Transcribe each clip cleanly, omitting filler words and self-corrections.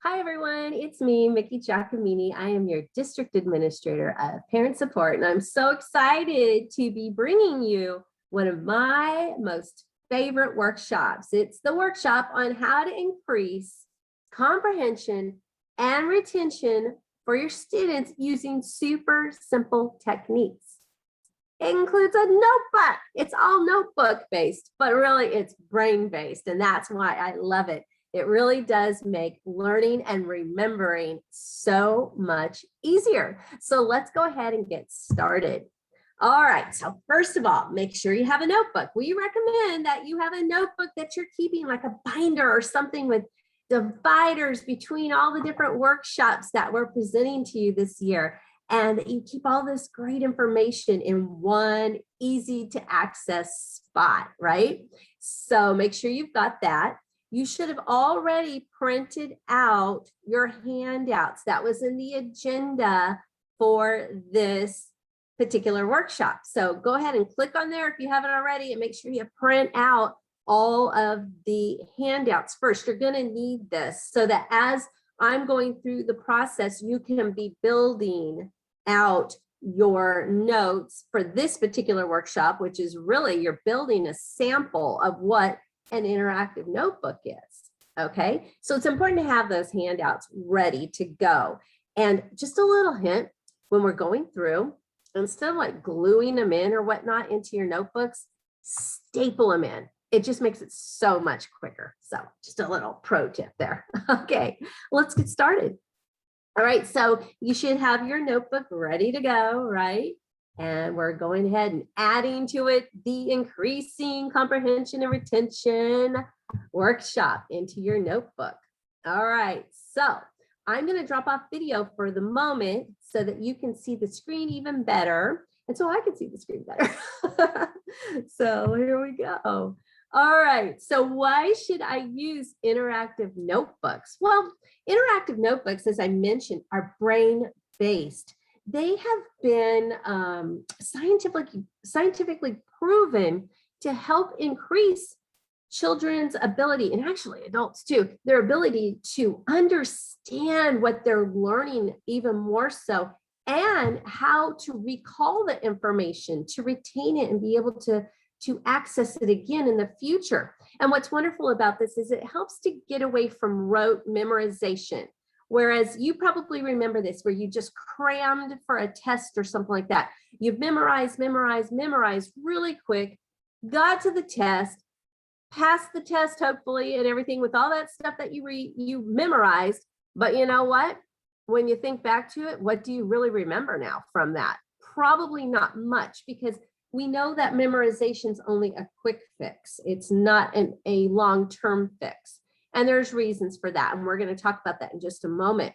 Hi, everyone. It's me, Mickey Giacomini. I am your district administrator of parent support, and I'm so excited to be bringing you one of my most favorite workshops. It's the workshop on how to increase comprehension and retention for your students using super simple techniques. It includes a notebook. It's all notebook based, but really it's brain based, and that's why I love it. It really does make learning and remembering so much easier. So let's go ahead and get started. All right, so first of all, make sure you have a notebook. We recommend that you have a notebook that you're keeping, like a binder or something with dividers between all the different workshops that we're presenting to you this year. And that you keep all this great information in one easy to access spot, right? So make sure you've got that. You should have already printed out your handouts. That was in the agenda for this particular workshop. So go ahead and click on there if you haven't already, and make sure you print out all of the handouts first. You're going to need this so that as I'm going through the process, you can be building out your notes for this particular workshop, which is really you're building a sample of what an interactive notebook is. Okay, so it's important to have those handouts ready to go. And just a little hint, when we're going through, instead of like gluing them in or whatnot into your notebooks, staple them in. It just makes it so much quicker. So just a little pro tip there. Okay, let's get started. All right, so you should have your notebook ready to go, right? And we're going ahead and adding to it the increasing comprehension and retention workshop into your notebook. All right, so I'm going to drop off video for the moment so that you can see the screen even better. And so I can see the screen better. So here we go. All right, so why should I use interactive notebooks? Well, interactive notebooks, as I mentioned, are brain-based. They have been scientifically proven to help increase children's ability, and actually adults too, their ability to understand what they're learning even more so, and how to recall the information, to retain it and be able to access it again in the future. And what's wonderful about this is it helps to get away from rote memorization. Whereas you probably remember this, where you just crammed for a test or something like that. You've memorized really quick, got to the test, passed the test, hopefully, and everything with all that stuff that you memorized. But you know what? When you think back to it, what do you really remember now from that? Probably not much, because we know that memorization is only a quick fix. It's not a long-term fix. And there's reasons for that. And we're going to talk about that in just a moment.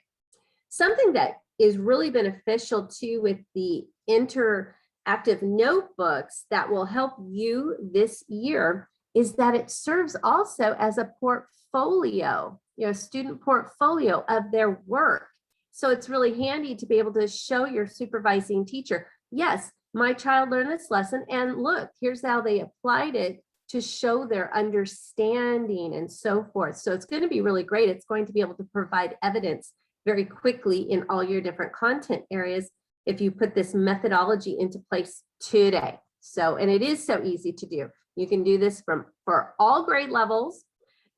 Something that is really beneficial too with the interactive notebooks that will help you this year is that it serves also as a portfolio, student portfolio of their work. So it's really handy to be able to show your supervising teacher, yes, my child learned this lesson, and look, here's how they applied it to show their understanding and so forth. So it's going to be really great. It's going to be able to provide evidence very quickly in all your different content areas if you put this methodology into place today. So, and it is so easy to do. You can do this for all grade levels.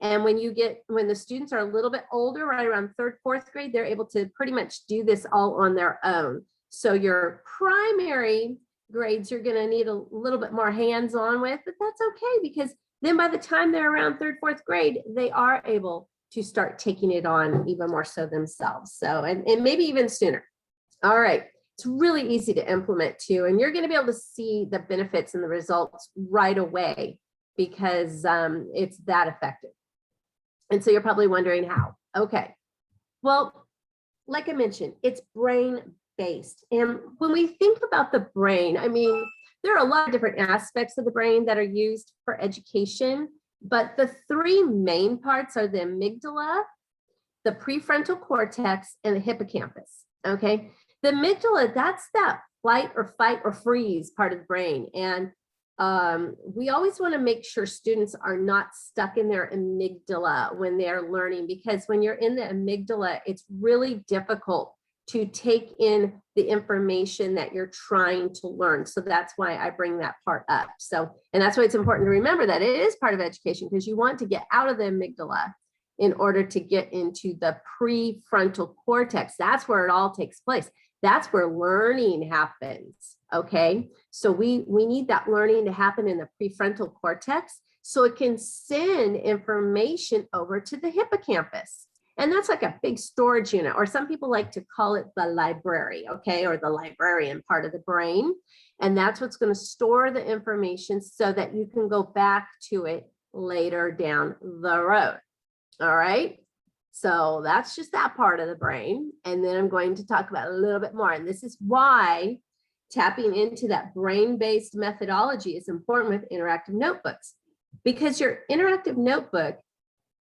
And when the students are a little bit older, right around 3rd, 4th grade, they're able to pretty much do this all on their own. So your primary grades you're going to need a little bit more hands-on with, but that's okay, because then by the time they're around 3rd, 4th grade, they are able to start taking it on even more so themselves. So, and maybe even sooner. All right. It's really easy to implement too. And you're going to be able to see the benefits and the results right away because it's that effective. And so you're probably wondering how. Okay. Well, like I mentioned, it's brain-based. And when we think about the brain, I mean, there are a lot of different aspects of the brain that are used for education, but the 3 main parts are the amygdala, the prefrontal cortex, and the hippocampus. Okay. The amygdala, that's that flight or fight or freeze part of the brain. And we always want to make sure students are not stuck in their amygdala when they're learning, because when you're in the amygdala, it's really difficult to take in the information that you're trying to learn. So that's why I bring that part up. So, and that's why it's important to remember that it is part of education, because you want to get out of the amygdala in order to get into the prefrontal cortex. That's where it all takes place. That's where learning happens, okay? So we need that learning to happen in the prefrontal cortex so it can send information over to the hippocampus. And that's like a big storage unit, or some people like to call it the library, okay, or the librarian part of the brain. And that's what's going to store the information so that you can go back to it later down the road. All right. So that's just that part of the brain. And then I'm going to talk about a little bit more. And this is why tapping into that brain-based methodology is important with interactive notebooks, because your interactive notebook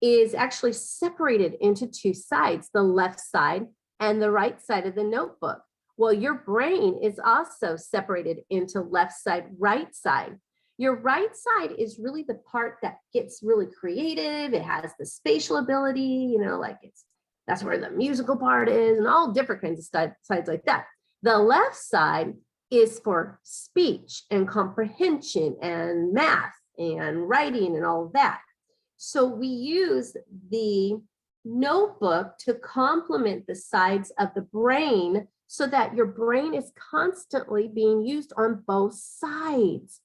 is actually separated into two sides, the left side and the right side of the notebook. Well, your brain is also separated into left side, right side. Your right side is really the part that gets really creative. It has the spatial ability, you know, like that's where the musical part is and all different kinds of sides like that. The left side is for speech and comprehension and math and writing and all of that. So we use the notebook to complement the sides of the brain so that your brain is constantly being used on both sides.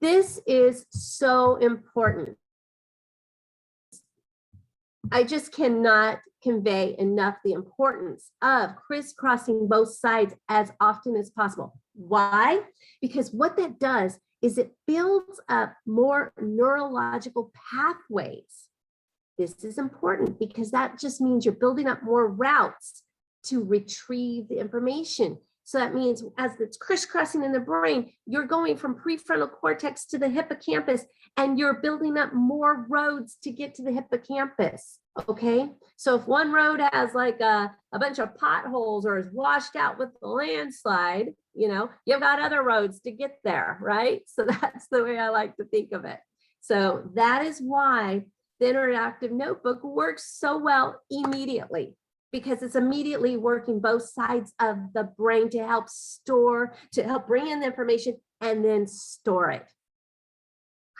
This is so important. I just cannot convey enough the importance of crisscrossing both sides as often as possible. Why? Because what that does is it builds up more neurological pathways. This is important because that just means you're building up more routes to retrieve the information. So that means as it's crisscrossing in the brain, you're going from prefrontal cortex to the hippocampus, and you're building up more roads to get to the hippocampus, okay? So if one road has like a bunch of potholes or is washed out with the landslide, you know, you've got other roads to get there, right? So that's the way I like to think of it. So that is why the interactive notebook works so well immediately, because it's immediately working both sides of the brain to help store, to help bring in the information and then store it.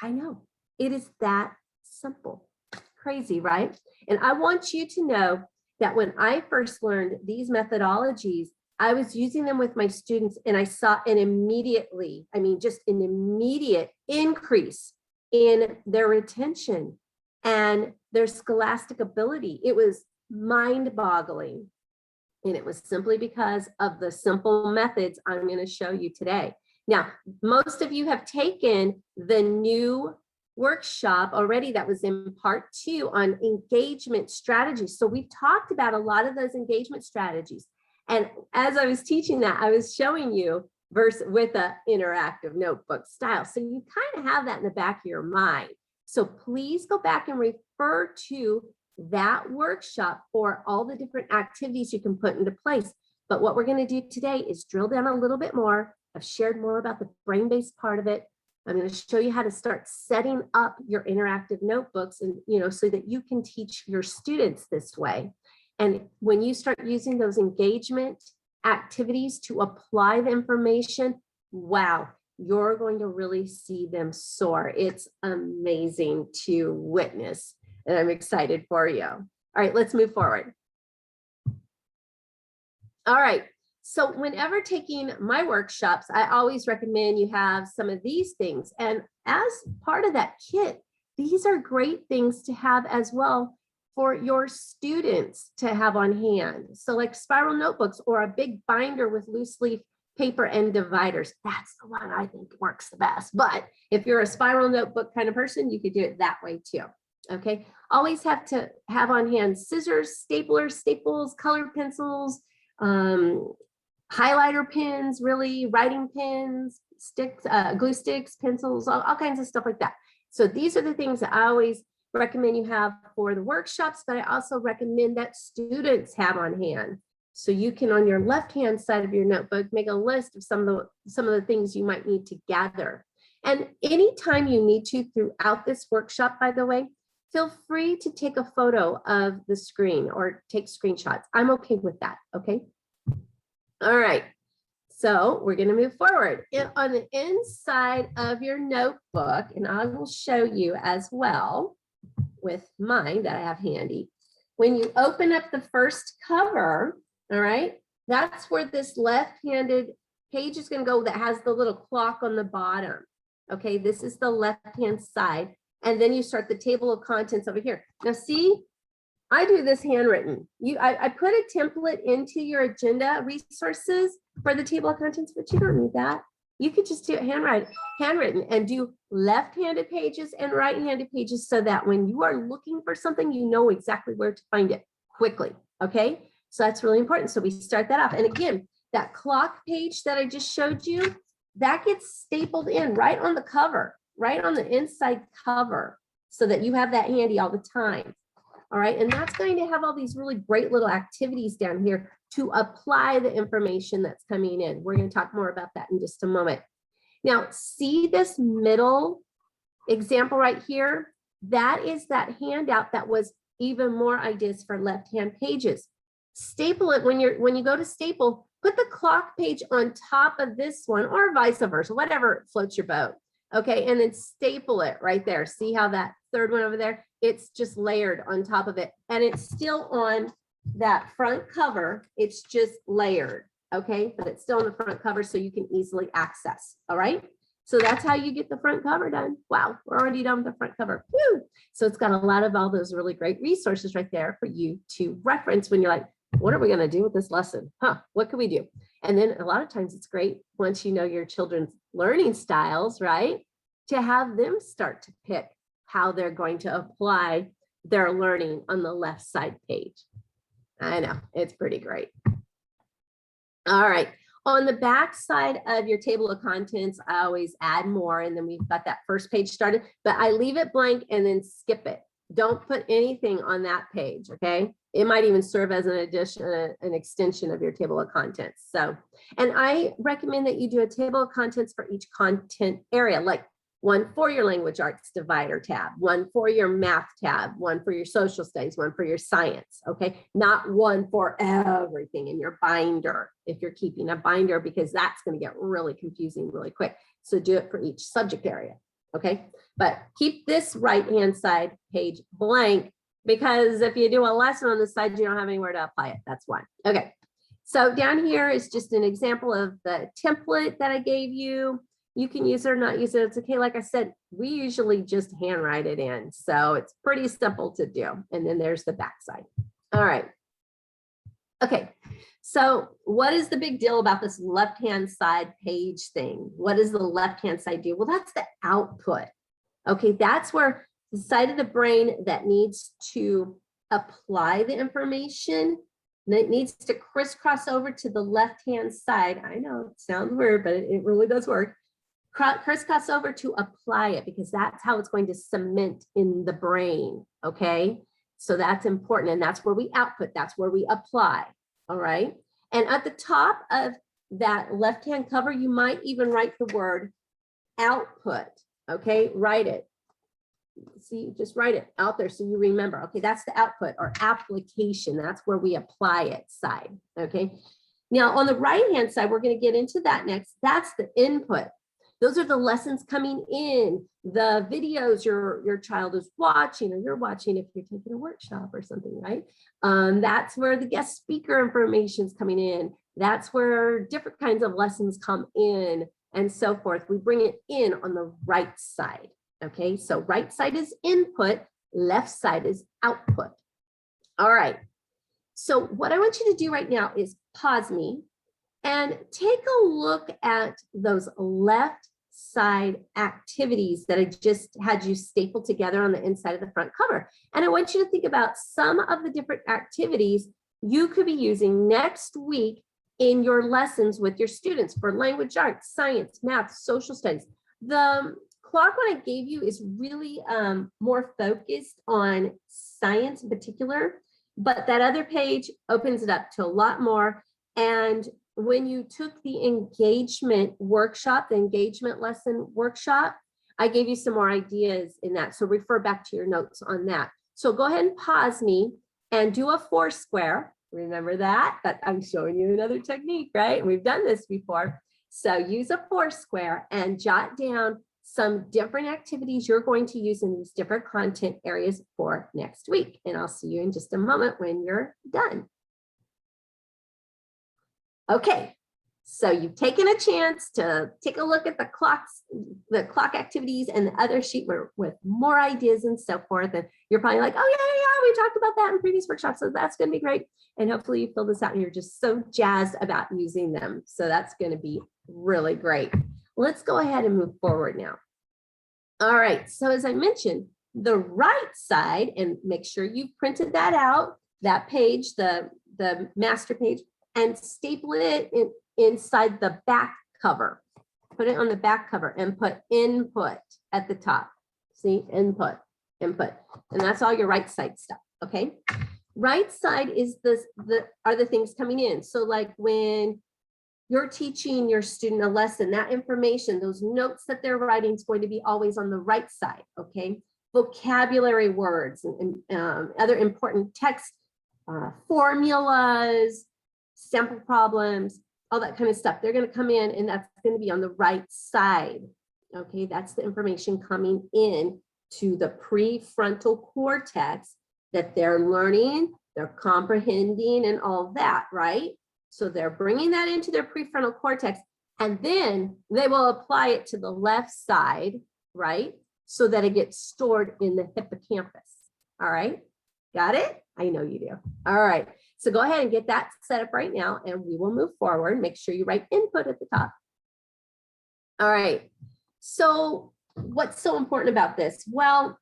I know, it is that simple. Crazy, right? And I want you to know that when I first learned these methodologies, I was using them with my students and I saw an immediately, I mean, just an immediate increase in their retention and their scholastic ability. It was mind-boggling. And it was simply because of the simple methods I'm going to show you today. Now, most of you have taken the new workshop already that was in part 2 on engagement strategies. So we've talked about a lot of those engagement strategies. And as I was teaching that, I was showing you with an interactive notebook style. So you kind of have that in the back of your mind. So please go back and refer to that workshop for all the different activities you can put into place. But what we're going to do today is drill down a little bit more. I've shared more about the brain-based part of it. I'm going to show you how to start setting up your interactive notebooks, and so that you can teach your students this way. And when you start using those engagement activities to apply the information, wow, you're going to really see them soar. It's amazing to witness, and I'm excited for you. All right, let's move forward. All right, so whenever taking my workshops, I always recommend you have some of these things. And as part of that kit, these are great things to have as well for your students to have on hand. So like spiral notebooks or a big binder with loose leaf paper and dividers. That's the one I think works the best. But if you're a spiral notebook kind of person, you could do it that way too. Okay, always have to have on hand scissors, staplers, staples, colored pencils, highlighter pens, really writing pens, sticks, glue sticks, pencils, all kinds of stuff like that. So these are the things that I always recommend you have for the workshops, but I also recommend that students have on hand. So you can, on your left-hand side of your notebook, make a list of some of the things you might need to gather. And anytime you need to throughout this workshop, by the way, feel free to take a photo of the screen or take screenshots. I'm okay with that, okay? All right, so we're gonna move forward. On the inside of your notebook, and I will show you as well with mine that I have handy. When you open up the first cover, all right, that's where this left-handed page is gonna go that has the little clock on the bottom. Okay, this is the left-hand side. And then you start the table of contents over here. Now see, I do this handwritten. I put a template into your agenda resources for the table of contents, but you don't need that. You could just do it handwritten and do left-handed pages and right-handed pages so that when you are looking for something, you know exactly where to find it quickly, okay? So that's really important. So we start that off. And again, that clock page that I just showed you, that gets stapled in right on the cover, right on the inside cover, so that you have that handy all the time. All right, and that's going to have all these really great little activities down here to apply the information that's coming in. We're going to talk more about that in just a moment. Now, see this middle example right here? That is that handout that was even more ideas for left-hand pages. Staple it when you go to staple, put the clock page on top of this one or vice versa, whatever floats your boat. Okay, and then staple it right there. See how that third one over there, it's just layered on top of it, and it's still on that front cover. It's just layered, okay, but it's still on the front cover so you can easily access. All right, so that's how you get the front cover done. Wow, we're already done with the front cover. Woo! So it's got a lot of all those really great resources right there for you to reference when you're like, what are we going to do with this lesson? What can we do? And then a lot of times it's great once you know your children's learning styles, right, to have them start to pick how they're going to apply their learning on the left side page. I know, it's pretty great. All right, on the back side of your table of contents, I always add more, and then we've got that first page started, but I leave it blank and then skip it. Don't put anything on that page, okay? It might even serve as an addition, an extension of your table of contents. So, and I recommend that you do a table of contents for each content area, like one for your language arts divider tab, one for your math tab, one for your social studies, one for your science, okay? Not one for everything in your binder, if you're keeping a binder, because that's gonna get really confusing really quick. So do it for each subject area, okay? But keep this right-hand side page blank, because if you do a lesson on the side, you don't have anywhere to apply it. That's why. Okay, so down here is just an example of the template that I gave you. You can use it or not use it. It's okay. Like I said, we usually just handwrite it in. So it's pretty simple to do. And then there's the back side. All right. Okay, so what is the big deal about this left-hand side page thing? What does the left-hand side do? Well, that's the output. Okay, that's where the side of the brain that needs to apply the information, that needs to crisscross over to the left-hand side. I know it sounds weird, but it really does work. Crisscross over to apply it, because that's how it's going to cement in the brain, okay? So that's important, and that's where we output, that's where we apply, all right? And at the top of that left-hand cover, you might even write the word output, okay? Write it. See, just write it out there so you remember. Okay, that's the output or application. That's where we apply it side, okay? Now, on the right-hand side, we're going to get into that next. That's the input. Those are the lessons coming in, the videos your child is watching, or you're watching if you're taking a workshop or something, right? That's where the guest speaker information is coming in. That's where different kinds of lessons come in and so forth. We bring it in on the right side, okay? So right side is input, left side is output. All right. So what I want you to do right now is pause me and take a look at those left side activities that I just had you stapled together on the inside of the front cover. And I want you to think about some of the different activities you could be using next week in your lessons with your students for language arts, science, math, social studies. The clock one I gave you is really more focused on science in particular, but that other page opens it up to a lot more. And when you took the engagement workshop, the engagement lesson workshop, I gave you some more ideas in that. So refer back to your notes on that. So go ahead and pause me and do a 4 square. Remember that? But I'm showing you another technique, right? We've done this before. So use a 4 square and jot down some different activities you're going to use in these different content areas for next week. And I'll see you in just a moment when you're done. Okay, so you've taken a chance to take a look at the clock activities and the other sheet with more ideas and so forth. And you're probably like, oh yeah, we talked about that in previous workshops, so that's going to be great. And hopefully you fill this out and you're just so jazzed about using them. So that's going to be really great. Let's go ahead and move forward now. All right, so as I mentioned, the right side, and make sure you've printed that out, that page, the master page, and staple it inside the back cover. Put it on the back cover and put input at the top. See, input. And that's all your right side stuff, okay? Right side is are the things coming in. So like when you're teaching your student a lesson, that information, those notes that they're writing is going to be always on the right side, okay? Vocabulary words and other important text formulas, sample problems, all that kind of stuff. They're going to come in and that's going to be on the right side. Okay, that's the information coming in to the prefrontal cortex that they're learning, they're comprehending and all that, right? So they're bringing that into their prefrontal cortex and then they will apply it to the left side, right? So that it gets stored in the hippocampus. All right, got it? I know you do. All right. So go ahead and get that set up right now and we will move forward. Make sure you write input at the top. All right. So what's so important about this? Well,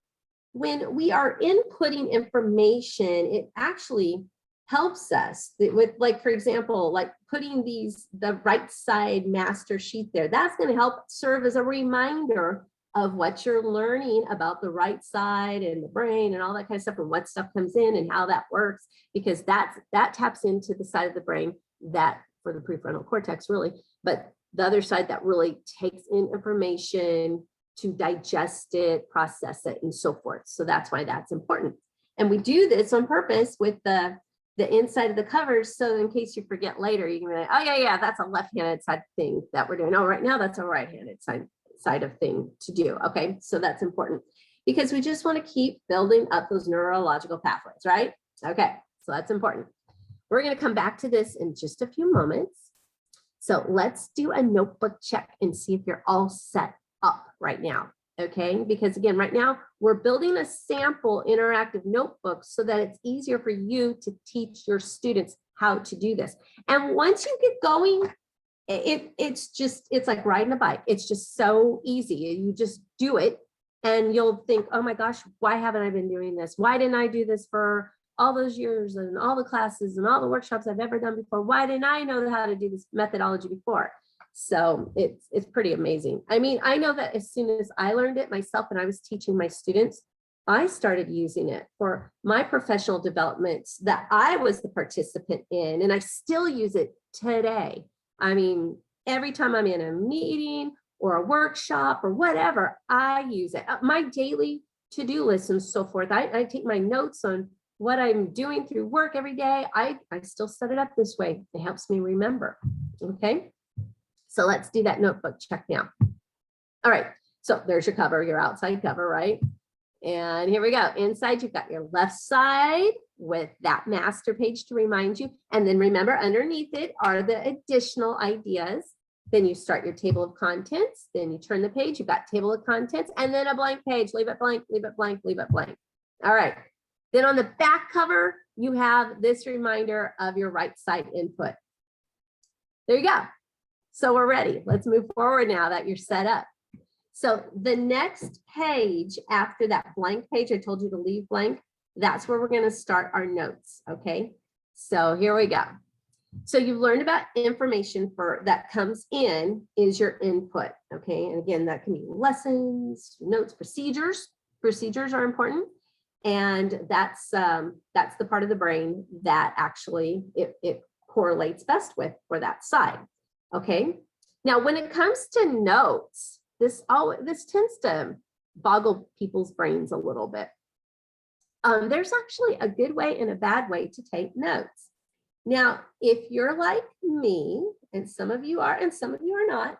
when we are inputting information, it actually helps us with, like, for example, like putting the right side master sheet there. That's going to help serve as a reminder of what you're learning about the right side and the brain and all that kind of stuff and what stuff comes in and how that works, because that taps into the side of the brain that for the prefrontal cortex really, but the other side that really takes in information to digest it, process it, and so forth. So that's why that's important. And we do this on purpose with the inside of the covers. So in case you forget later, you can be like, oh yeah, that's a left-handed side thing that we're doing. Oh, right now that's a right-handed side of thing to do. Okay, so that's important because we just want to keep building up those neurological pathways, right? Okay, so that's important. We're going to come back to this in just a few moments. So let's do a notebook check and see if you're all set up right now. Okay, because again, right now we're building a sample interactive notebook so that it's easier for you to teach your students how to do this. And once you get going, it's like riding a bike. It's just so easy. You just do it and you'll think, oh my gosh, why haven't I been doing this? Why didn't I do this for all those years and all the classes and all the workshops I've ever done before? Why didn't I know how to do this methodology before? So it's pretty amazing. I mean, I know that as soon as I learned it myself and I was teaching my students, I started using it for my professional developments that I was the participant in, and I still use it today. I mean, every time I'm in a meeting or a workshop or whatever, I use it. My daily to-do list and so forth. I take my notes on what I'm doing through work every day. I still set it up this way. It helps me remember. Okay. So let's do that notebook check now. All right. So there's your cover, your outside cover, right? And here we go. Inside, you've got your left side with that master page to remind you. And then remember, underneath it are the additional ideas. Then you start your table of contents. Then you turn the page, you've got table of contents, and then a blank page. Leave it blank, leave it blank, leave it blank. All right. Then on the back cover, you have this reminder of your right side input. There you go. So we're ready. Let's move forward now that you're set up. So the next page after that blank page, I told you to leave blank, that's where we're going to start our notes. Okay, so here we go. So you've learned about information that comes in is your input. Okay, and again, that can be lessons, notes, procedures. Procedures are important. And that's the part of the brain that actually it correlates best with for that side. Okay. Now, when it comes to notes, this tends to boggle people's brains a little bit. There's actually a good way and a bad way to take notes. Now, if you're like me, and some of you are, and some of you are not,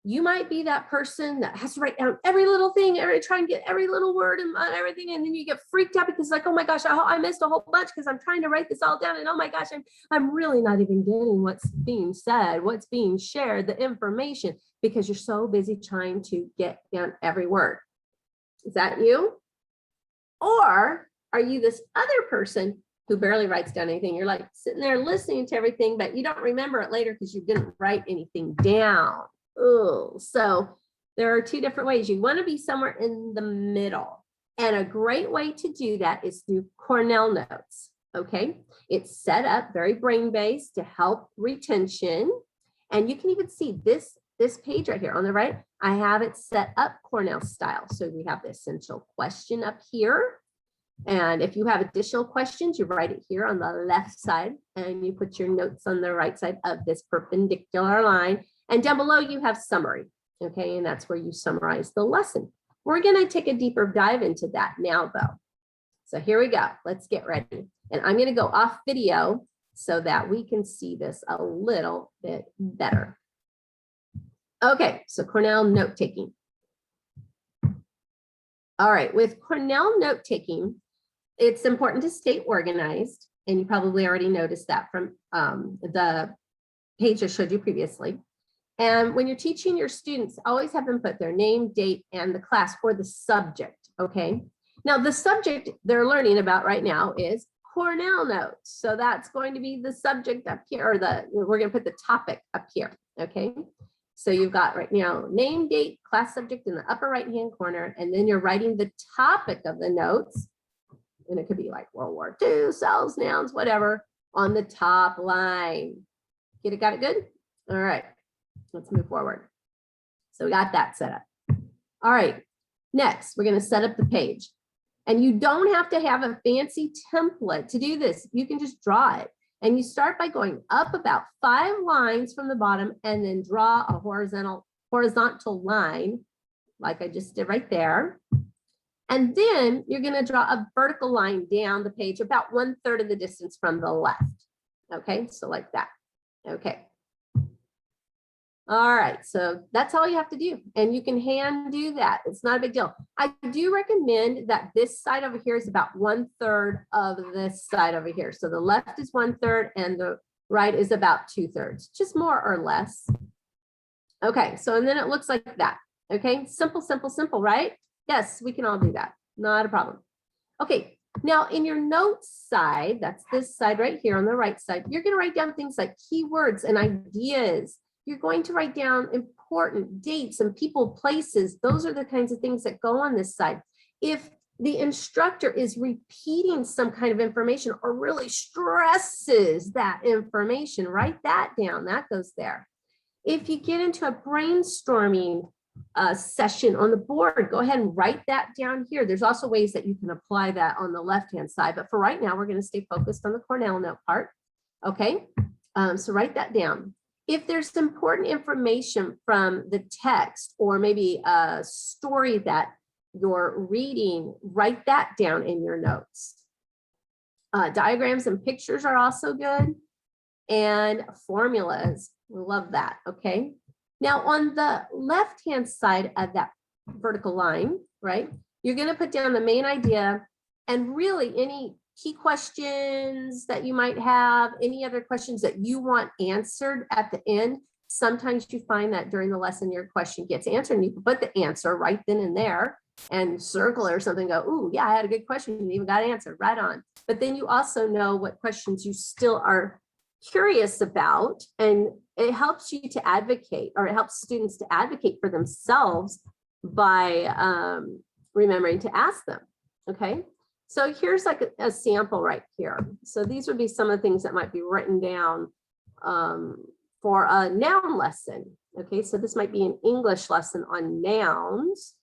you might be that person that has to write down every little thing, try and get every little word and everything, and then you get freaked out because like, oh my gosh, I missed a whole bunch because I'm trying to write this all down, and oh my gosh, I'm really not even getting what's being said, what's being shared, the information, because you're so busy trying to get down every word. Is that you? Or are you this other person who barely writes down anything? You're like sitting there listening to everything, but you don't remember it later because you didn't write anything down. Oh, so there are two different ways. You want to be somewhere in the middle. And a great way to do that is through Cornell Notes. Okay. It's set up very brain-based to help retention. And you can even see this page right here on the right. I have it set up Cornell style. So we have the essential question up here. And if you have additional questions, you write it here on the left side and you put your notes on the right side of this perpendicular line. And down below you have summary, okay? And that's where you summarize the lesson. We're gonna take a deeper dive into that now though. So here we go, let's get ready. And I'm gonna go off video so that we can see this a little bit better. Okay, so Cornell note-taking. All right, with Cornell note-taking, it's important to stay organized. And you probably already noticed that from the page I showed you previously. And when you're teaching your students, always have them put their name, date, and the class or the subject, okay? Now, the subject they're learning about right now is Cornell notes. So that's going to be the subject up here, or we're gonna put the topic up here, okay? So you've got right now, name, date, class subject in the upper right-hand corner, and then you're writing the topic of the notes. And it could be like World War II, cells, nouns, whatever, on the top line. Get it, got it good? All right. Let's move forward. So we got that set up. All right, next we're going to set up the page. And you don't have to have a fancy template to do this. You can just draw it. And you start by going up about 5 lines from the bottom and then draw a horizontal line, like I just did right there. And then you're going to draw a vertical line down the page about 1/3 of the distance from the left. Okay, so like that. Okay. All right, so that's all you have to do. And you can hand do that. It's not a big deal. I do recommend that this side over here is about 1/3 of this side over here. So the left is 1/3 and the right is about 2/3, just more or less. Okay, so and then it looks like that. Okay, simple, simple, simple, right? Yes, we can all do that. Not a problem. Okay, now in your notes side, that's this side right here on the right side, you're going to write down things like keywords and ideas. You're going to write down important dates and people, places. Those are the kinds of things that go on this side. If the instructor is repeating some kind of information or really stresses that information, write that down. That goes there. If you get into a brainstorming session on the board, go ahead and write that down here. There's also ways that you can apply that on the left-hand side, but for right now, we're going to stay focused on the Cornell note part. Okay, so write that down. If there's important information from the text or maybe a story that you're reading, write that down in your notes. Diagrams and pictures are also good. And formulas, we love that, okay? Now on the left-hand side of that vertical line, right, you're gonna put down the main idea and really any key questions that you might have, any other questions that you want answered at the end. Sometimes you find that during the lesson, your question gets answered and you can put the answer right then and there and circle it or something, go, ooh, yeah, I had a good question and even got answered right on. But then you also know what questions you still are curious about, and it helps you to advocate, or it helps students to advocate for themselves by remembering to ask them, okay? So here's like a sample right here. So these would be some of the things that might be written down for a noun lesson. Okay, so this might be an English lesson on nouns.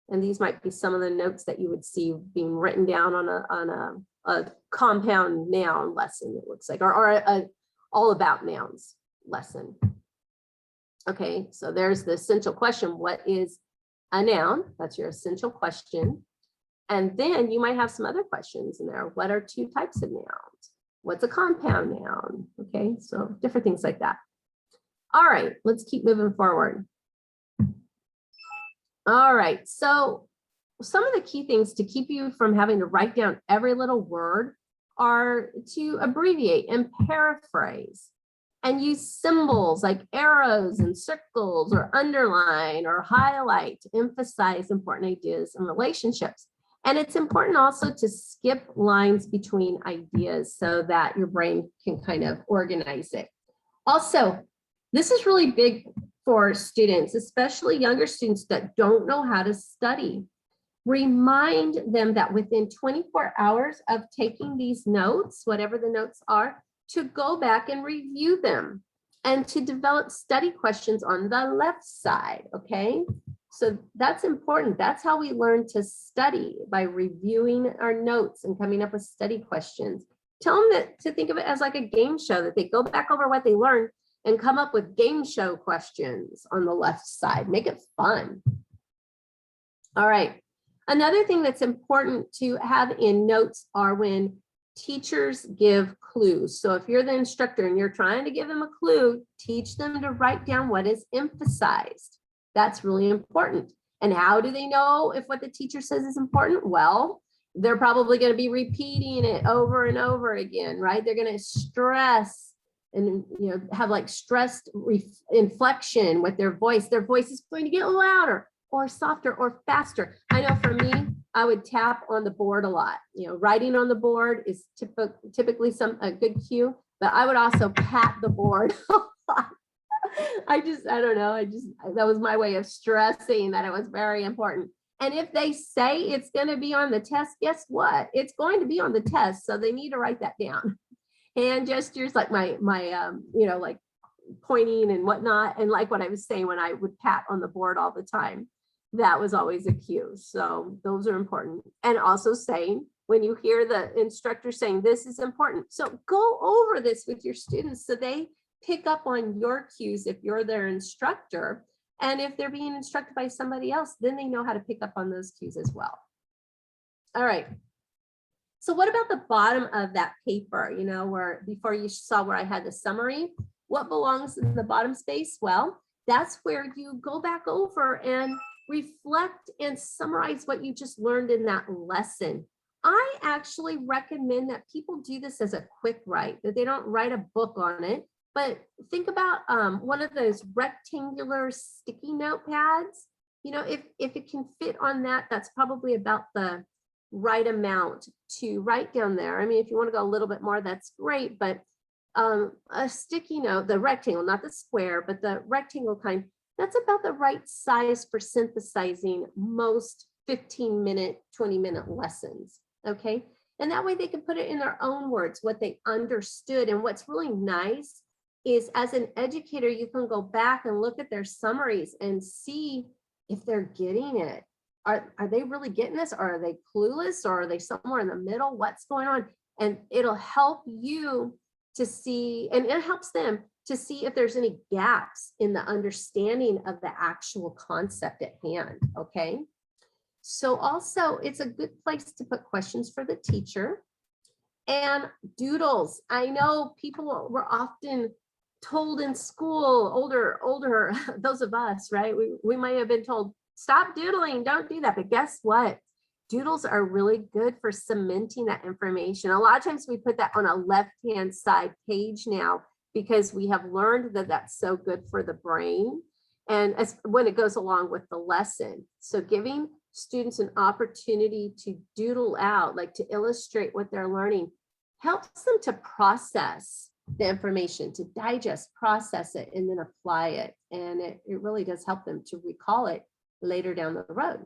And these might be some of the notes that you would see being written down on a compound noun lesson, it looks like, or all about nouns lesson. Okay, so there's the essential question. What is a noun? That's your essential question. And then you might have some other questions in there. What are two types of nouns? What's a compound noun? Okay, so different things like that. All right, let's keep moving forward. All right, so some of the key things to keep you from having to write down every little word are to abbreviate and paraphrase and use symbols like arrows and circles or underline or highlight to emphasize important ideas and relationships. And it's important also to skip lines between ideas so that your brain can kind of organize it. Also, this is really big for students, especially younger students that don't know how to study. Remind them that within 24 hours of taking these notes, whatever the notes are, to go back and review them and to develop study questions on the left side, okay? So that's important. That's how we learn to study, by reviewing our notes and coming up with study questions. Tell them that to think of it as like a game show, that they go back over what they learned and come up with game show questions on the left side. Make it fun. All right. Another thing that's important to have in notes are when teachers give clues. So if you're the instructor and you're trying to give them a clue, teach them to write down what is emphasized. That's really important. And how do they know if what the teacher says is important? Well, they're probably going to be repeating it over and over again, right? They're going to stress and have like stressed inflection with their voice. Their voice is going to get louder or softer or faster. I know for me, I would tap on the board a lot. Writing on the board is typically a good cue, but I would also pat the board a lot. I don't know. That was my way of stressing that it was very important. And if they say it's going to be on the test, guess what? It's going to be on the test. So they need to write that down. Hand gestures like my like pointing and whatnot. And like what I was saying when I would pat on the board all the time, that was always a cue. So those are important. And also saying, when you hear the instructor saying this is important. So go over this with your students so they pick up on your cues if you're their instructor. And if they're being instructed by somebody else, then they know how to pick up on those cues as well. All right. So what about the bottom of that paper, where before you saw where I had the summary? What belongs in the bottom space? Well, that's where you go back over and reflect and summarize what you just learned in that lesson. I actually recommend that people do this as a quick write, that they don't write a book on it, but think about one of those rectangular sticky notepads. If it can fit on that, that's probably about the right amount to write down there. I mean, if you want to go a little bit more, that's great, but a sticky note, the rectangle, not the square, but the rectangle kind, that's about the right size for synthesizing most 15-minute, 20-minute lessons, okay? And that way they can put it in their own words, what they understood. And what's really nice is, as an educator, you can go back and look at their summaries and see if they're getting it. Are they really getting this? Or are they clueless? Or are they somewhere in the middle? What's going on? And it'll help you to see, and it helps them to see if there's any gaps in the understanding of the actual concept at hand, okay? So also, it's a good place to put questions for the teacher. And doodles. I know people were often told in school, older, those of us, right? We might have been told, stop doodling, don't do that. But guess what? Doodles are really good for cementing that information. A lot of times we put that on a left-hand side page now because we have learned that that's so good for the brain and when it goes along with the lesson. So giving students an opportunity to doodle out, like to illustrate what they're learning, helps them to process the information, to digest, process it, and then apply it. And it really does help them to recall it later down the road.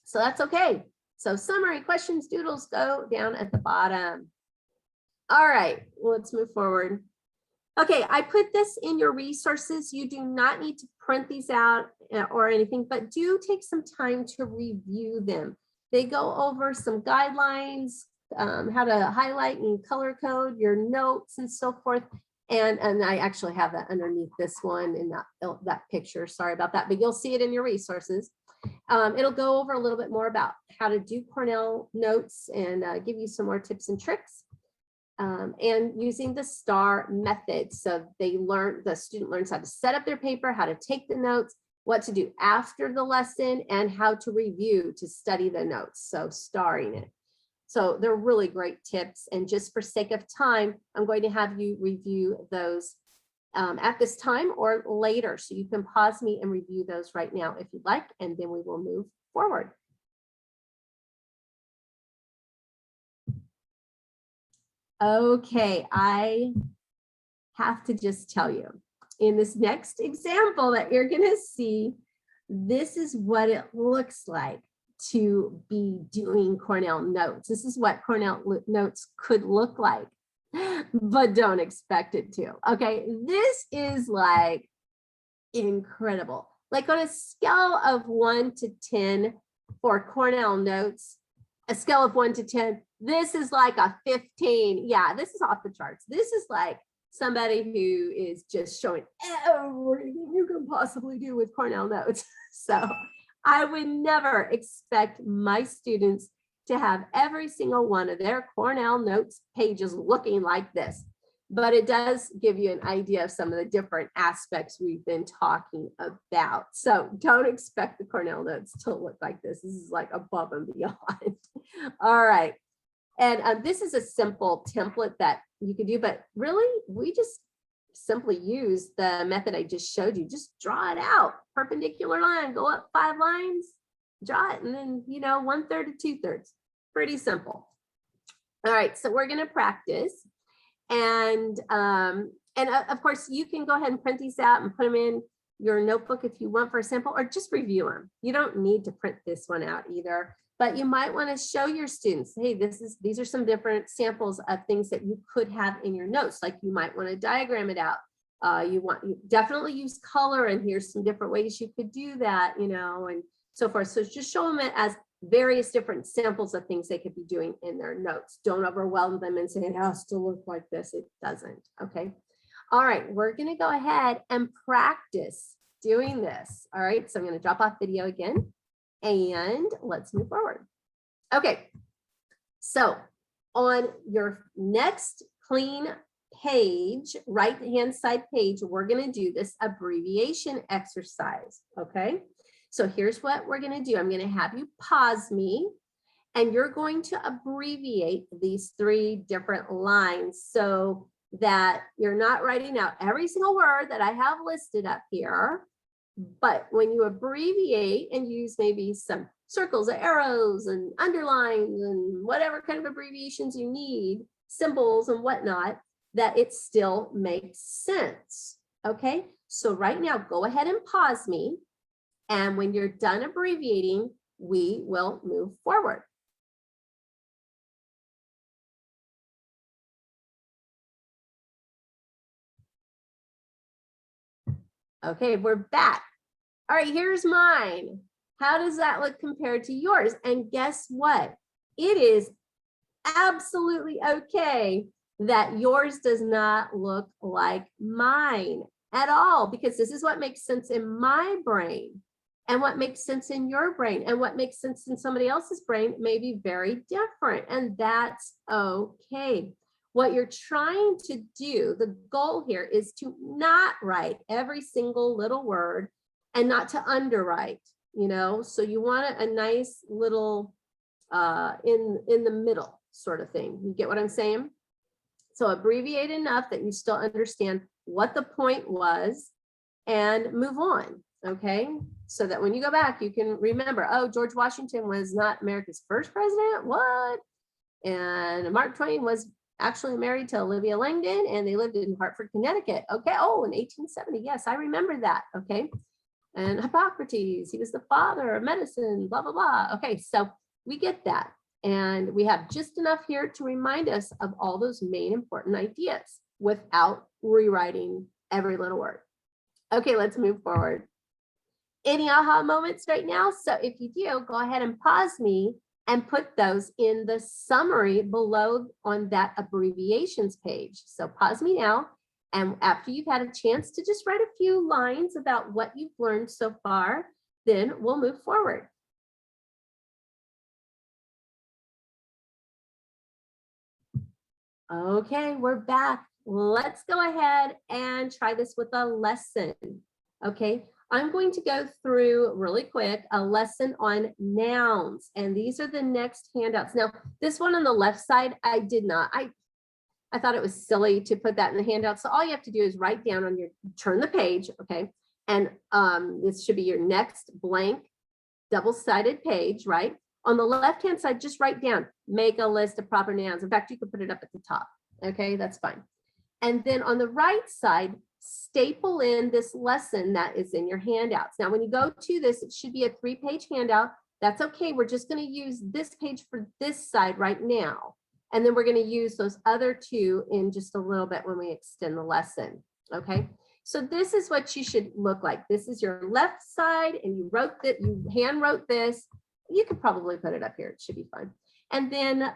So that's okay. So summary, questions, doodles go down at the bottom. All right, let's move forward. Okay, I put this in your resources. You do not need to print these out or anything, but do take some time to review them. They go over some guidelines, how to highlight and color code your notes and so forth. And I actually have that underneath this one in that picture. Sorry about that, but you'll see it in your resources. It'll go over a little bit more about how to do Cornell notes and give you some more tips and tricks. And using the STAR method. So the student learns how to set up their paper, how to take the notes, what to do after the lesson, and how to review to study the notes. So starring it. So they're really great tips. And just for sake of time, I'm going to have you review those at this time or later. So you can pause me and review those right now if you'd like, and then we will move forward. Okay, I have to just tell you, in this next example that you're going to see, this is what it looks like to be doing Cornell notes. This is what Cornell notes could look like, but don't expect it to. Okay, this is like incredible. Like on a scale of 1 to 10 for Cornell notes, a scale of 1 to 10, this is like a 15. Yeah, this is off the charts. This is like somebody who is just showing everything you can possibly do with Cornell notes. So I would never expect my students to have every single one of their Cornell notes pages looking like this, but it does give you an idea of some of the different aspects we've been talking about. So don't expect the Cornell notes to look like this. This is like above and beyond. All right. And this is a simple template that you could do, but really we just simply use the method I just showed you. Just draw it out, perpendicular line, go up 5 lines, draw it, and then, 1/3 to 2/3. Pretty simple. All right, so we're going to practice. And of course, you can go ahead and print these out and put them in your notebook if you want for a sample, or just review them. You don't need to print this one out either, but you might want to show your students, hey, these are some different samples of things that you could have in your notes. Like you might want to diagram it out. You definitely use color, and here's some different ways you could do that, and so forth. So just show them it as various different samples of things they could be doing in their notes. Don't overwhelm them and say it has to look like this. It doesn't. Okay. All right. We're going to go ahead and practice doing this. All right. So I'm going to drop off video again and let's move forward. Okay. So on your next clean page, right-hand side page, we're going to do this abbreviation exercise. Okay. So here's what we're going to do. I'm going to have you pause me, and you're going to abbreviate these 3 different lines so that you're not writing out every single word that I have listed up here. But when you abbreviate and use maybe some circles, arrows, and underlines, and whatever kind of abbreviations you need, symbols and whatnot, that it still makes sense. Okay, so right now, go ahead and pause me. And when you're done abbreviating, we will move forward. Okay, we're back. All right, here's mine. How does that look compared to yours? And guess what? It is absolutely okay that yours does not look like mine at all, because this is what makes sense in my brain. And what makes sense in your brain and what makes sense in somebody else's brain may be very different, and that's okay. What you're trying to do, the goal here is to not write every single little word and not to underwrite, so you want a nice little in the middle sort of thing. You get what I'm saying? So abbreviate enough that you still understand what the point was and move on. Okay, so that when you go back, you can remember, oh, George Washington was not America's first president. What? And Mark Twain was actually married to Olivia Langdon, and they lived in Hartford, Connecticut. Okay. Oh, in 1870. Yes, I remember that. Okay. And Hippocrates, he was the father of medicine, blah, blah, blah. Okay. So we get that. And we have just enough here to remind us of all those main important ideas without rewriting every little word. Okay, let's move forward. Any aha moments right now? So if you do, go ahead and pause me and put those in the summary below on that abbreviations page. So pause me now And after you've had a chance to just write a few lines about what you've learned so far, then we'll move forward. Okay, we're back. Let's go ahead and try this with a lesson. Okay, I'm going to go through really quick a lesson on nouns, and these are the next handouts. Now, this one on the left side, I did not. I thought it was silly to put that in the handout. So all you have to do is write down on your, turn the page, okay? And this should be your next blank double-sided page, right? On the left-hand side, just write down, make a list of proper nouns. In fact, you could put it up at the top, okay? That's fine. And then on the right side, staple in this lesson that is in your handouts. Now, when you go to this, it should be a 3-page handout. That's okay. We're just going to use this page for this side right now. And then we're going to use those other two in just a little bit when we extend the lesson. Okay. So this is what you should look like. This is your left side, and you wrote that, you hand wrote this. You could probably put it up here. It should be fine. And then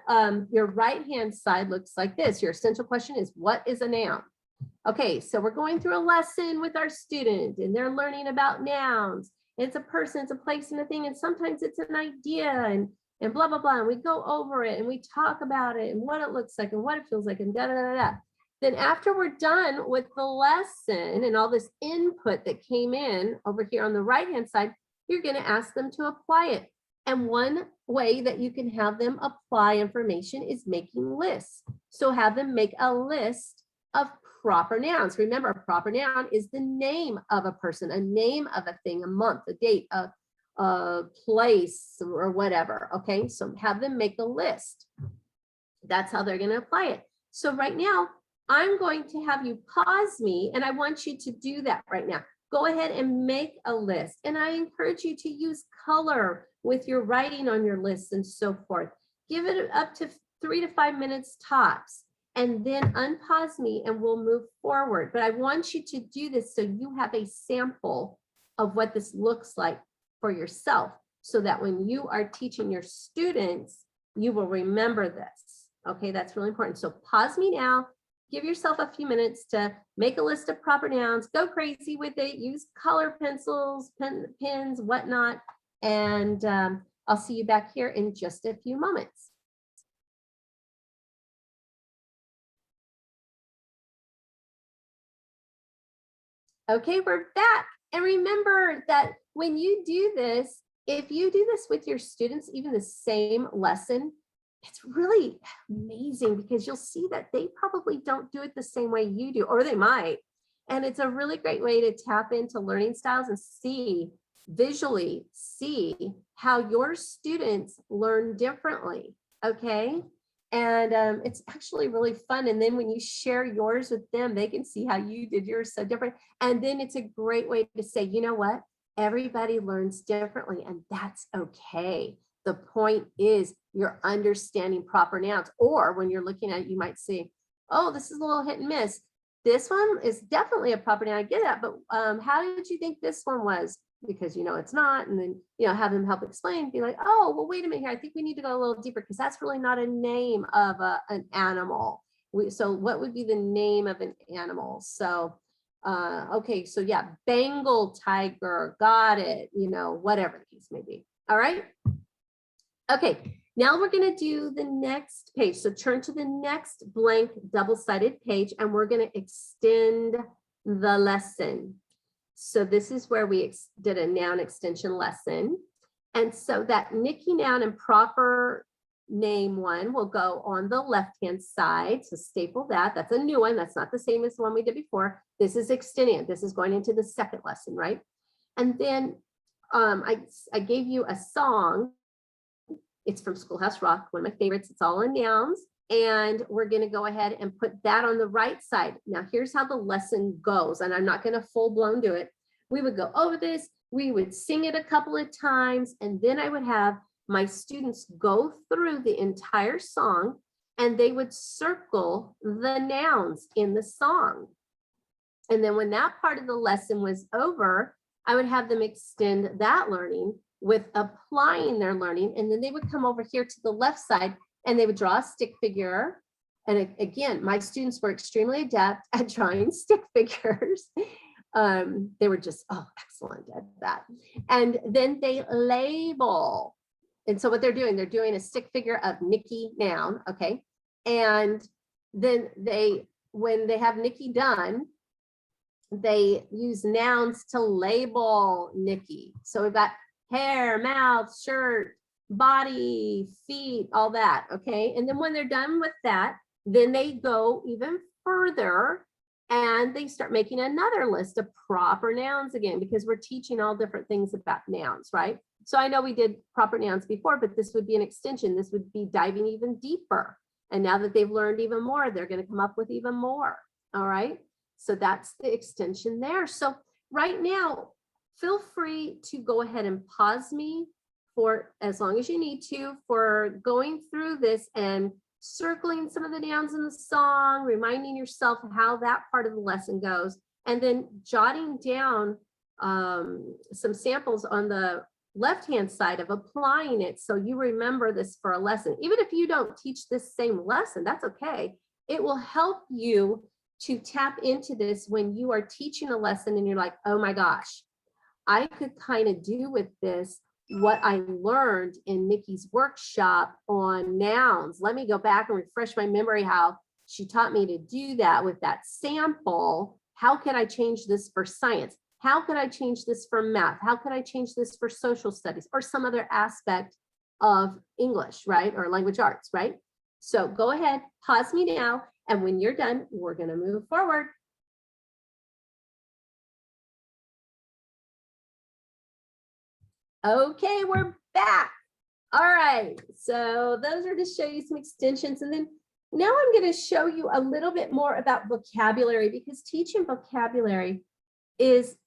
your right hand side looks like this. Your essential question is, what is a noun? Okay, so we're going through a lesson with our student, and they're learning about nouns. It's a person, it's a place, and a thing, and sometimes it's an idea, and blah, blah, blah. And we go over it and we talk about it and what it looks like and what it feels like and da, da, da, da. Then after we're done with the lesson and all this input that came in over here on the right-hand side, you're going to ask them to apply it. And one way that you can have them apply information is making lists. So have them make a list of proper nouns. Remember, a proper noun is the name of a person, a name of a thing, a month, a date, a place, or whatever. Okay, so have them make a list. That's how they're going to apply it. So right now, I'm going to have you pause me, and I want you to do that right now. Go ahead and make a list. And I encourage you to use color with your writing on your lists and so forth. Give it up to 3 to 5 minutes tops, and then unpause me and we'll move forward. But I want you to do this so you have a sample of what this looks like for yourself, so that when you are teaching your students, you will remember this. Okay, that's really important. So pause me now, give yourself a few minutes to make a list of proper nouns, go crazy with it, use color pencils, pens, whatnot, and I'll see you back here in just a few moments. Okay, we're back. And remember that when you do this, if you do this with your students, even the same lesson, it's really amazing because you'll see that they probably don't do it the same way you do, or they might. And it's a really great way to tap into learning styles and see, visually see how your students learn differently. Okay. And it's actually really fun. And then when you share yours with them, they can see how you did yours so different. And then it's a great way to say, you know what? Everybody learns differently, and that's okay. The point is you're understanding proper nouns, or when you're looking at it, you might see, oh, this is a little hit and miss. This one is definitely a proper noun. I get that, but how did you think this one was? Because you know it's not, and then have them help explain. Be like, oh, well, wait a minute here. I think we need to go a little deeper because that's really not a name of an animal. So what would be the name of an animal? So okay, so yeah, Bengal tiger, got it. Whatever the case may be. All right. Okay, now we're going to do the next page. So turn to the next blank double-sided page, and we're going to extend the lesson. So this is where we did a noun extension lesson. And so that Nikki noun and proper name one will go on the left-hand side. So staple that. That's a new one. That's not the same as the one we did before. This is extending it. This is going into the second lesson, right? And then I gave you a song. It's from Schoolhouse Rock, one of my favorites. It's all in nouns. And we're going to go ahead and put that on the right side. Now, here's how the lesson goes. And I'm not going to full blown do it. We would go over this. We would sing it a couple of times. And then I would have my students go through the entire song, and they would circle the nouns in the song. And then when that part of the lesson was over, I would have them extend that learning with applying their learning. And then they would come over here to the left side, and they would draw a stick figure, again, my students were extremely adept at drawing stick figures. They were just, excellent at that. And then they label. And so what they're doing a stick figure of Nikki noun, okay? And then when they have Nikki done, they use nouns to label Nikki. So we've got hair, mouth, shirt, body, feet, all that, okay? And then when they're done with that, then they go even further and they start making another list of proper nouns again, because we're teaching all different things about nouns, right? So I know we did proper nouns before, but this would be an extension. This would be diving even deeper. And now that they've learned even more, they're going to come up with even more. All right. So that's the extension there. So right now, feel free to go ahead and pause me for as long as you need to for going through this and circling some of the nouns in the song, reminding yourself how that part of the lesson goes, and then jotting down some samples on the left-hand side of applying it so you remember this for a lesson. Even if you don't teach this same lesson, that's okay. It will help you to tap into this when you are teaching a lesson and you're like, oh my gosh, I could kind of do with this what I learned in Nikki's workshop on nouns. Let me go back and refresh my memory how she taught me to do that with that sample. How can I change this for science? How could I change this for math? How could I change this for social studies or some other aspect of English, right? Or language arts, right? So go ahead, pause me now. And when you're done, we're going to move forward. Okay, we're back. All right, so those are to show you some extensions. And then now I'm going to show you a little bit more about vocabulary, because teaching vocabulary is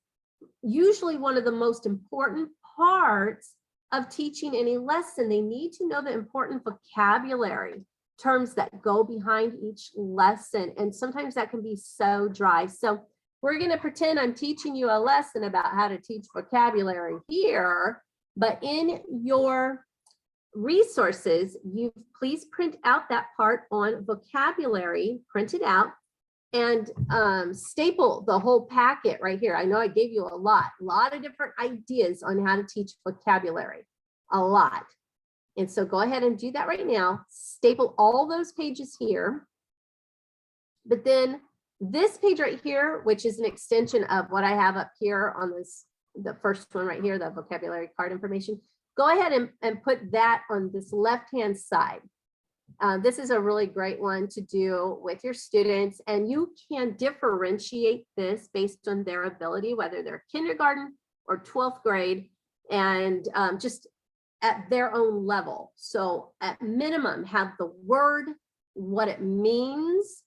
usually one of the most important parts of teaching any lesson. They need to know the important vocabulary terms that go behind each lesson. And sometimes that can be so dry. So we're going to pretend I'm teaching you a lesson about how to teach vocabulary here, but in your resources, you please print out that part on vocabulary, print it out, and staple the whole packet right here. I know I gave you a lot of different ideas on how to teach vocabulary, a lot. And so go ahead and do that right now. Staple all those pages here. But then this page right here, which is an extension of what I have up here on this, the first one right here, the vocabulary card information, go ahead and put that on this left-hand side. This is a really great one to do with your students, and you can differentiate this based on their ability, whether they're kindergarten or 12th grade, and just at their own level. So at minimum, have the word, what it means.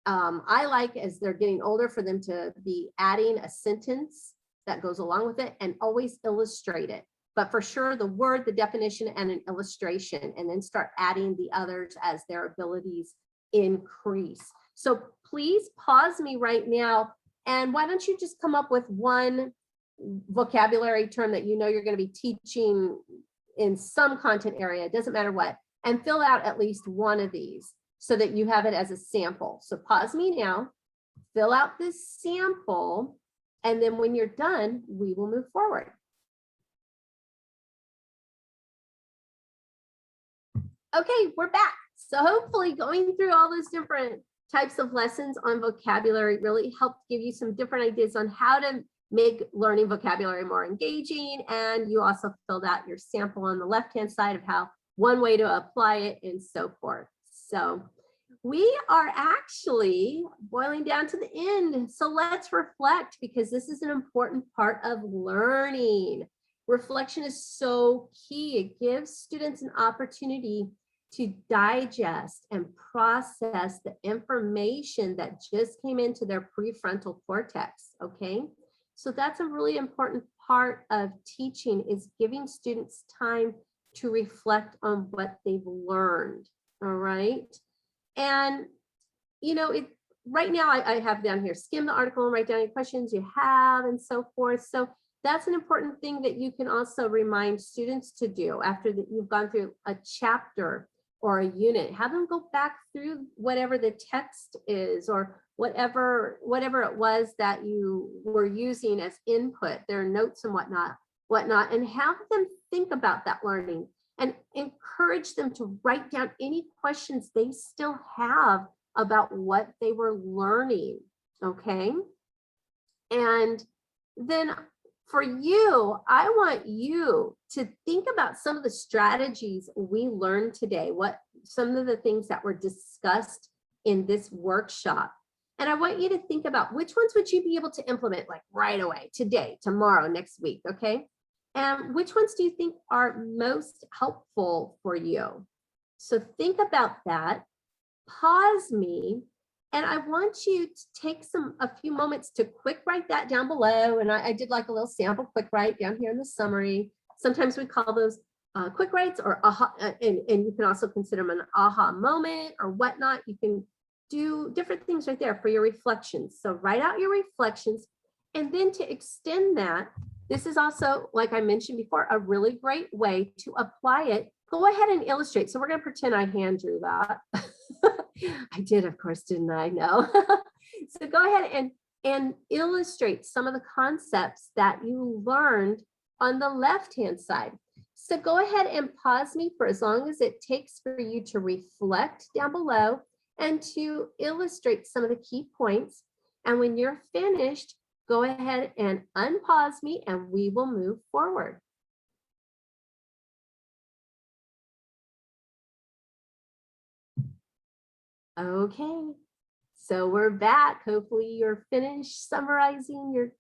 I like, as they're getting older, for them to be adding a sentence that goes along with it, and always illustrate it. But for sure, the word, the definition, and an illustration, and then start adding the others as their abilities increase. So please pause me right now. And why don't you just come up with one vocabulary term that you know you're going to be teaching in some content area, it doesn't matter what, and fill out at least one of these so that you have it as a sample. So pause me now, fill out this sample, and then when you're done, we will move forward. Okay, we're back. So hopefully going through all those different types of lessons on vocabulary really helped give you some different ideas on how to make learning vocabulary more engaging. And you also filled out your sample on the left-hand side of how one way to apply it and so forth. So we are actually boiling down to the end. So let's reflect, because this is an important part of learning. Reflection is so key. It gives students an opportunity to digest and process the information that just came into their prefrontal cortex, okay? So that's a really important part of teaching, is giving students time to reflect on what they've learned, all right? And, you know, right now I have down here, skim the article and write down any questions you have and so forth. So that's an important thing that you can also remind students to do after that you've gone through a chapter or a unit. Have them go back through whatever the text is, or whatever it was that you were using as input, their notes and whatnot, and have them think about that learning and encourage them to write down any questions they still have about what they were learning. Okay. And then for you, I want you to think about some of the strategies we learned today, some of the things that were discussed in this workshop. And I want you to think about which ones would you be able to implement like right away, today, tomorrow, next week, okay? And which ones do you think are most helpful for you? So think about that, pause me, and I want you to take a few moments to quick write that down below. And I did like a little sample quick write down here in the summary. Sometimes we call those quick writes or aha, and you can also consider them an aha moment or whatnot. You can do different things right there for your reflections. So write out your reflections, and then to extend that, this is also, like I mentioned before, a really great way to apply it. Go ahead and illustrate. So we're going to pretend I hand drew that. I did, of course, didn't I? No. So go ahead and illustrate some of the concepts that you learned on the left-hand side. So go ahead and pause me for as long as it takes for you to reflect down below and to illustrate some of the key points. And when you're finished, go ahead and unpause me and we will move forward. Okay, so we're back. Hopefully you're finished summarizing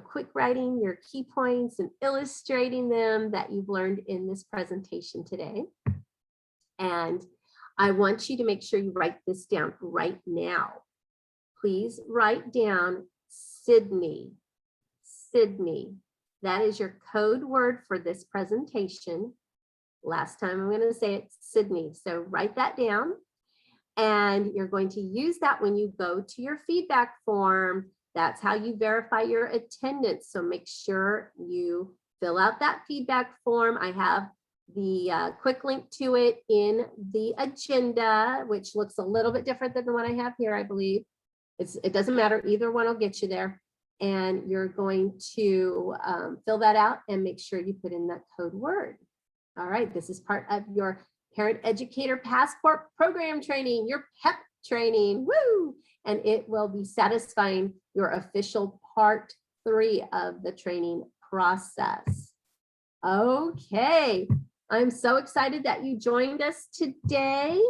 quick writing your key points and illustrating them that you've learned in this presentation today. And I want you to make sure you write this down right now. Please write down Sydney. Sydney. That is your code word for this presentation. Last time I'm going to say it, Sydney. So write that down. And you're going to use that when you go to your feedback form. That's how you verify your attendance. So make sure you fill out that feedback form. I have the quick link to it in the agenda, which looks a little bit different than the one I have here, I believe. It doesn't matter. Either one will get you there. And you're going to fill that out and make sure you put in that code word. All right, this is part of your Parent Educator Passport Program training, your PEP training, woo! And it will be satisfying your official part 3 of the training process. Okay, I'm so excited that you joined us today.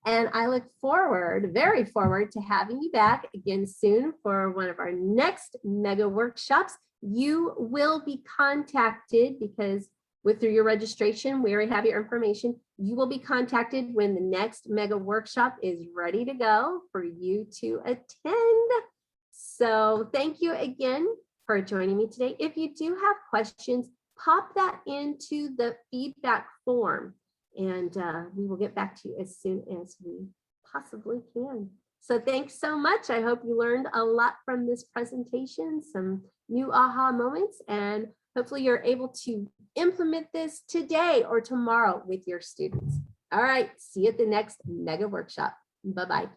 And I look forward, very forward to having you back again soon for one of our next mega workshops. You will be contacted because through your registration, we already have your information. You will be contacted when the next mega workshop is ready to go for you to attend. So thank you again for joining me today. If you do have questions, pop that into the feedback form and we will get back to you as soon as we possibly can. So thanks so much. I hope you learned a lot from this presentation, some new aha moments, and hopefully you're able to implement this today or tomorrow with your students. All right, see you at the next mega workshop. Bye-bye.